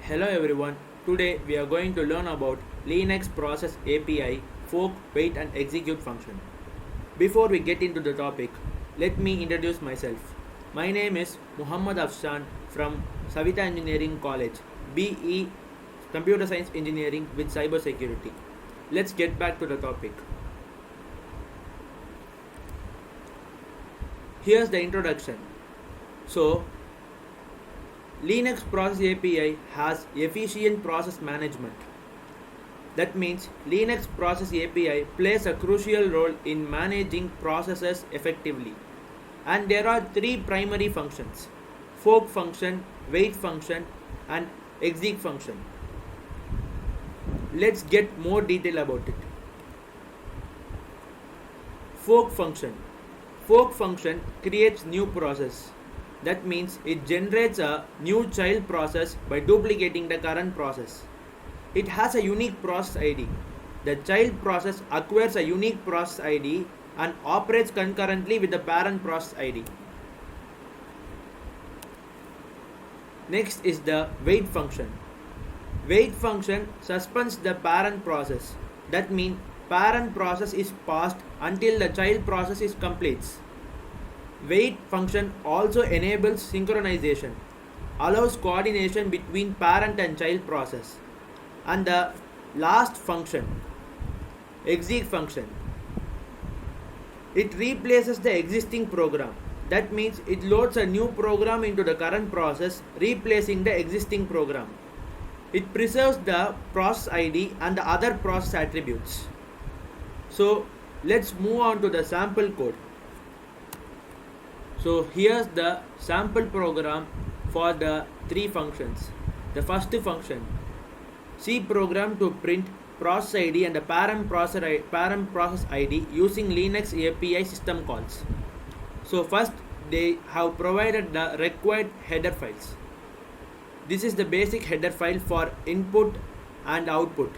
Hello everyone, today we are going to learn about Linux-Process API, fork, wait and execute function. Before we get into the topic, let me introduce myself. My name is Muhammad Afshan from Savita Engineering College, BE Computer Science Engineering with Cyber Security. Let's get back to the topic. Here's the introduction. So, Linux Process API has efficient process management. That means Linux Process API plays a crucial role in managing processes effectively. And there are three primary functions: fork function, wait function, and exec function. Let's get more detail about it. Fork function. Fork function creates new process. That means it generates a new child process by duplicating the current process. It has a unique process ID. The child process acquires a unique process ID and operates concurrently with the parent process ID. Next is the wait function. Wait function suspends the parent process. That means parent process is paused until the child process is completes. Wait function also enables synchronization, allows coordination between parent and child process. And the last function, exec function, it replaces the existing program. That means it loads a new program into the current process, replacing the existing program. It preserves the process ID and the other process attributes. So let's move on to the sample code. So here's the sample program for the three functions. The first function, C program to print process ID and the parent process ID using Linux API system calls. So first they have provided the required header files. This is the basic header file for input and output.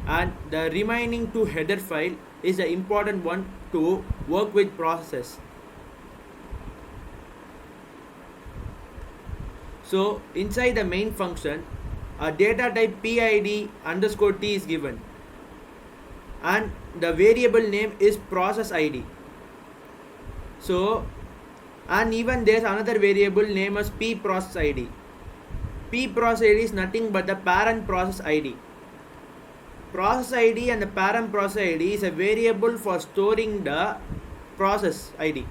And the remaining two header file is the important one to work with processes. So inside the main function, a data type PID underscore T is given and the variable name is process ID. So, and even there's another variable name as P process ID. P process ID is nothing but the parent process ID. Process ID and the parent process ID is a variable for storing the process ID.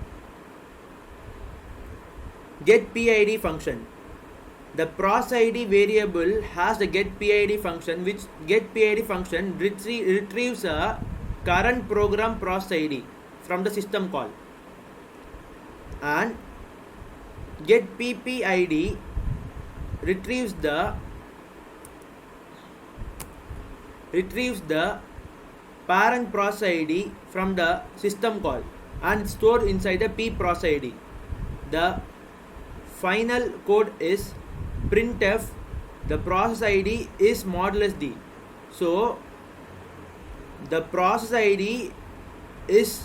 Get PID function. The process ID variable has the get PID function, which get PID function retrieves a current program process ID from the system call, and get PPID retrieves the parent process ID from the system call and stored inside the P process ID. The final code is printf, the process ID is modulus D. So the process ID is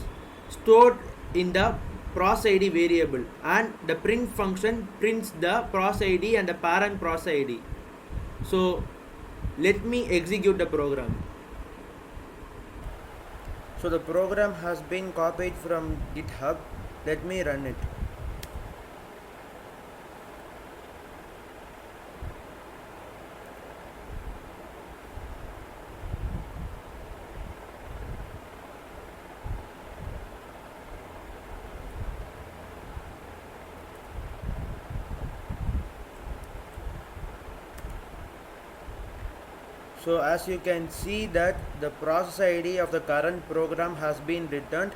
stored in the process ID variable and the print function prints the process ID and the parent process ID. So let me execute the program. So the program has been copied from GitHub. Let me run it. So as you can see that the process ID of the current program has been returned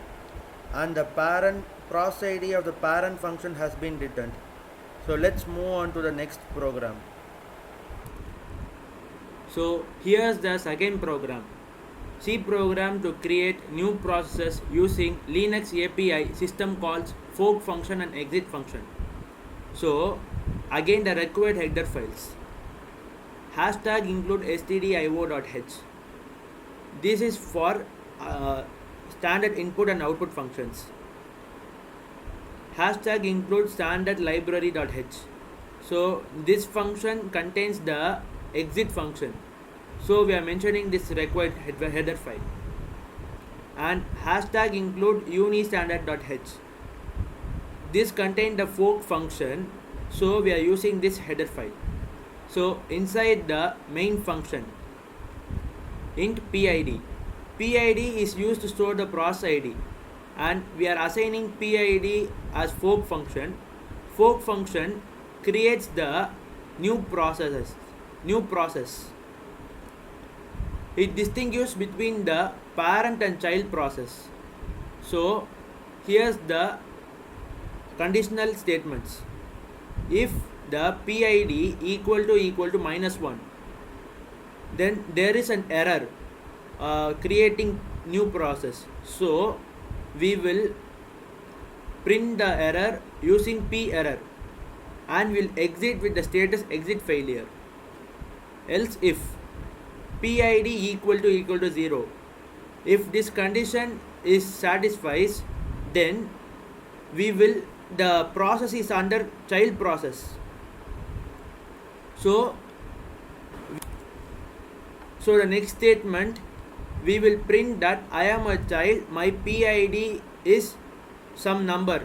and the parent process ID of the parent function has been returned. So let's move on to the next program. So here's the second program. C program to create new processes using Linux API system calls fork function and exec function. So again the required header files. Hashtag include stdio.h. This is for standard input and output functions. Hashtag include standard library.h. So this function contains the exit function. So we are mentioning this required header file. And hashtag include unistandard.h. This contains the fork function, so we are using this header file. So inside the main function, int PID. PID is used to store the process ID, and we are assigning PID as fork function. Fork function creates the new process. It distinguishes between the parent and child process. So here's the conditional statements. If the PID equal to -1, then there is an error creating new process. So we will print the error using p error and will exit with the status exit failure. Else if PID equal to 0, if this condition is satisfies, then the process is under child process. So the next statement, we will print that I am a child, my PID is some number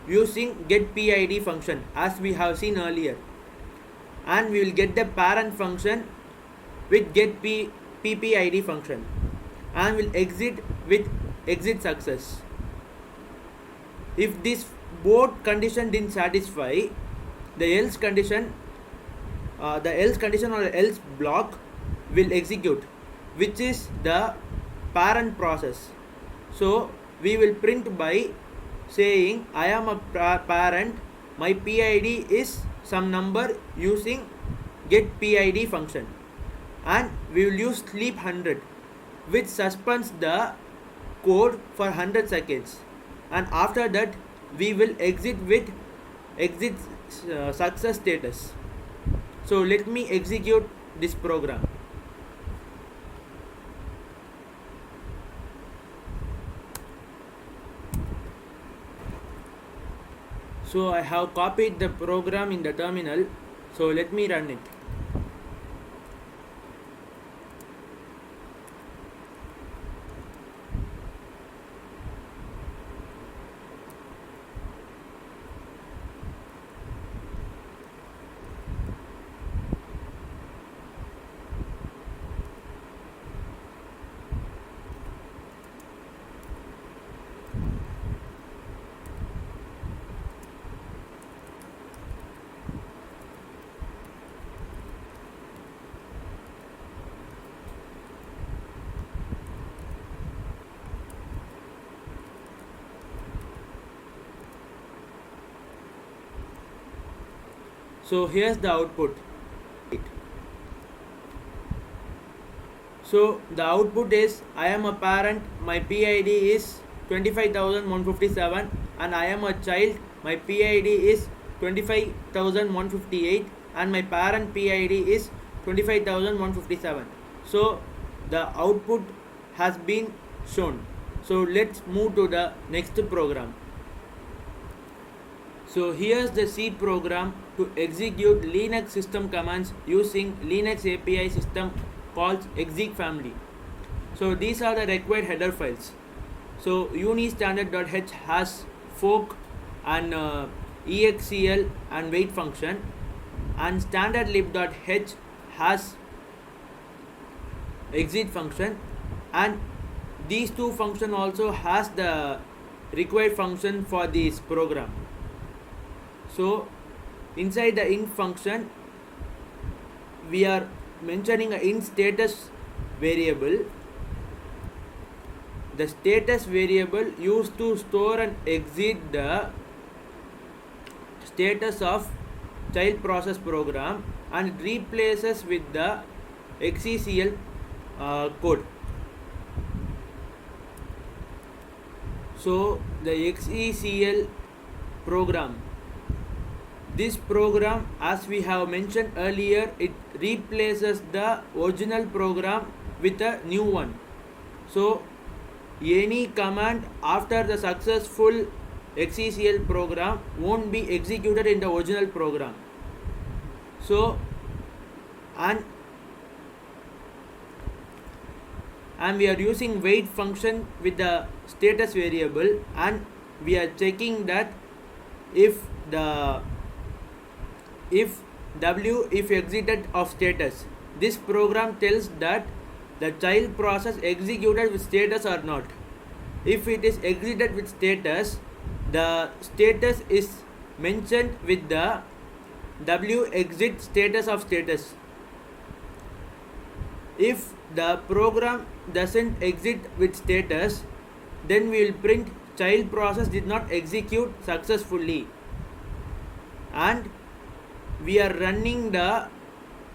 using getPID function as we have seen earlier, and we will get the parent function with getPPID function and will exit with exit success. If this both condition didn't satisfy, the else condition or else block will execute, which is the parent process. So we will print by saying I am a parent, my PID is some number using getPID function, and we will use sleep 100, which suspends the code for 100 seconds, and after that we will exit with exit success status. So let me execute this program. So I have copied the program in the terminal, so let me run it. So here's the output. So the output is I am a parent, my PID is 25,157, and I am a child, my PID is 25,158, and my parent PID is 25,157. So the output has been shown. So let's move to the next program. So here's the C program to execute Linux system commands using Linux API system called exec family. So these are the required header files. So unistandard.h has fork and execl and wait function, and standardlib.h has exit function, and these two function also has the required function for this program. So inside the int function, we are mentioning a int status variable. The status variable used to store and exit the status of child process program, and it replaces with the execl code. So the execl program, this program, as we have mentioned earlier, it replaces the original program with a new one. So any command after the successful execl program won't be executed in the original program. So and we are using wait function with the status variable, and we are checking that if the if if exited of status. This program tells that the child process executed with status or not. If it is exited with status, the status is mentioned with the exit status of status. If the program doesn't exit with status, then we will print child process did not execute successfully, and we are running the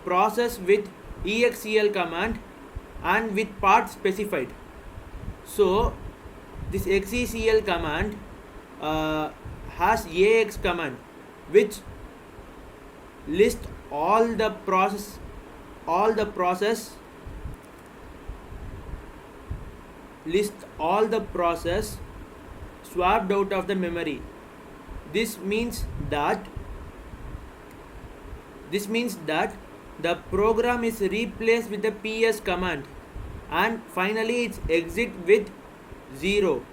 process with execl command and with path specified. So this execl command has ax command, which lists all the process swapped out of the memory. This means that the program is replaced with the ps command, and finally it's exit with 0.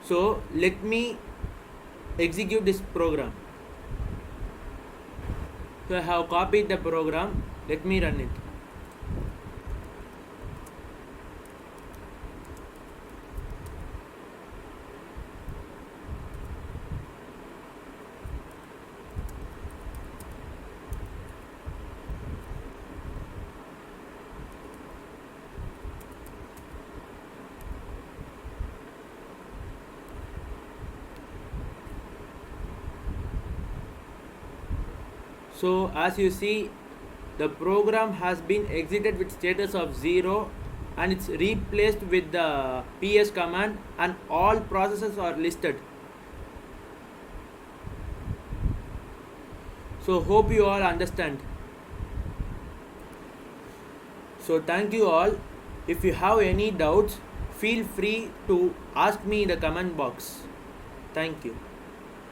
So let me execute this program. So I have copied the program. Let me run it. So as you see, the program has been exited with status of 0, and it's replaced with the ps command, and all processes are listed. So hope you all understand. So thank you all. If you have any doubts, feel free to ask me in the comment box. Thank you.